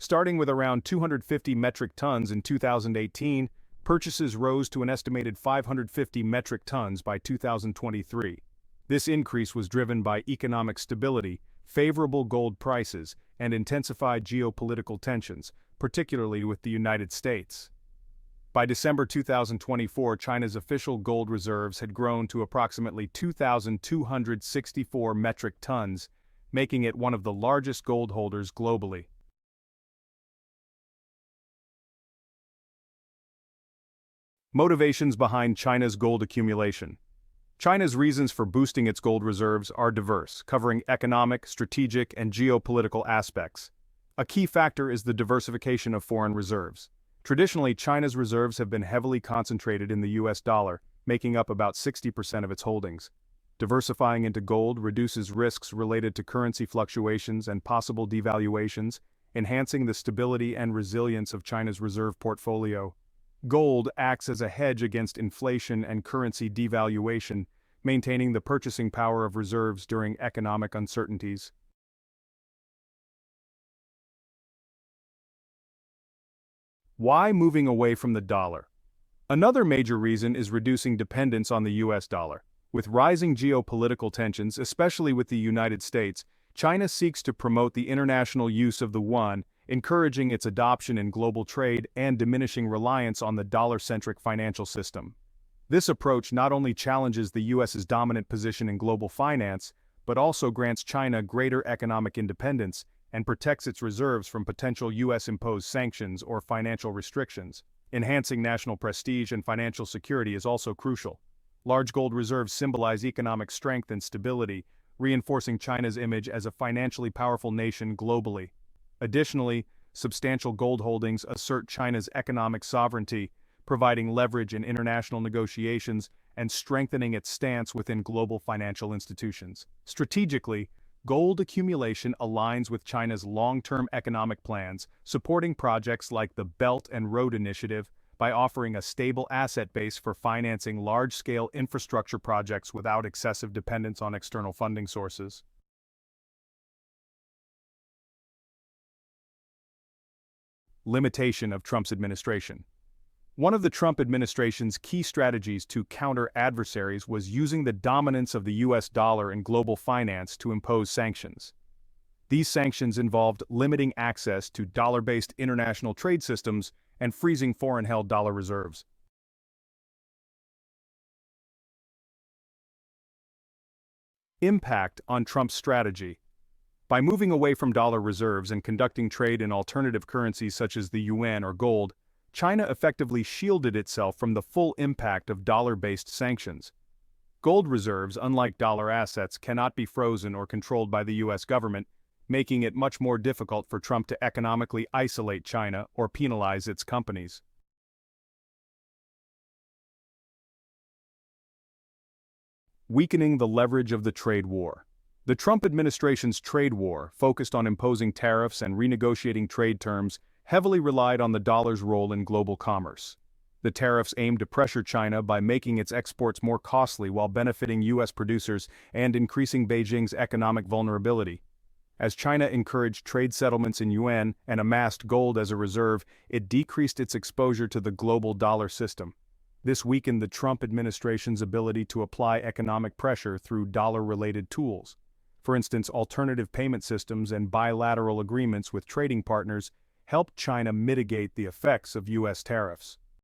Starting with around 250 metric tons in 2018, purchases rose to an estimated 550 metric tons by 2023. This increase was driven by economic stability, favorable gold prices, and intensified geopolitical tensions, particularly with the United States. By December 2024, China's official gold reserves had grown to approximately 2,264 metric tons, making it one of the largest gold holders globally. Motivations behind China's gold accumulation. China's reasons for boosting its gold reserves are diverse, covering economic, strategic, and geopolitical aspects. A key factor is the diversification of foreign reserves. Traditionally, China's reserves have been heavily concentrated in the US dollar, making up about 60% of its holdings. Diversifying into gold reduces risks related to currency fluctuations and possible devaluations, enhancing the stability and resilience of China's reserve portfolio. Gold acts as a hedge against inflation and currency devaluation, maintaining the purchasing power of reserves during economic uncertainties. Why moving away from the dollar? Another major reason is reducing dependence on the US dollar. With rising geopolitical tensions, especially with the United States, China seeks to promote the international use of the yuan, encouraging its adoption in global trade and diminishing reliance on the dollar-centric financial system. This approach not only challenges the US's dominant position in global finance, but also grants China greater economic independence and protects its reserves from potential US-imposed sanctions or financial restrictions. Enhancing national prestige and financial security is also crucial. Large gold reserves symbolize economic strength and stability, reinforcing China's image as a financially powerful nation globally. Additionally, substantial gold holdings assert China's economic sovereignty, providing leverage in international negotiations and strengthening its stance within global financial institutions. Strategically, gold accumulation aligns with China's long-term economic plans, supporting projects like the Belt and Road Initiative by offering a stable asset base for financing large-scale infrastructure projects without excessive dependence on external funding sources. Limitation of Trump's administration. One of the Trump administration's key strategies to counter adversaries was using the dominance of the US dollar in global finance to impose sanctions. These sanctions involved limiting access to dollar-based international trade systems and freezing foreign-held dollar reserves. Impact on Trump's strategy. By moving away from dollar reserves and conducting trade in alternative currencies such as the yuan or gold, China effectively shielded itself from the full impact of dollar-based sanctions. Gold reserves, unlike dollar assets, cannot be frozen or controlled by the US government, making it much more difficult for Trump to economically isolate China or penalize its companies. Weakening the leverage of the trade war. The Trump administration's trade war, focused on imposing tariffs and renegotiating trade terms, heavily relied on the dollar's role in global commerce. The tariffs aimed to pressure China by making its exports more costly while benefiting US producers and increasing Beijing's economic vulnerability. As China encouraged trade settlements in yuan and amassed gold as a reserve, it decreased its exposure to the global dollar system. This weakened the Trump administration's ability to apply economic pressure through dollar-related tools. For instance, alternative payment systems and bilateral agreements with trading partners helped China mitigate the effects of US tariffs.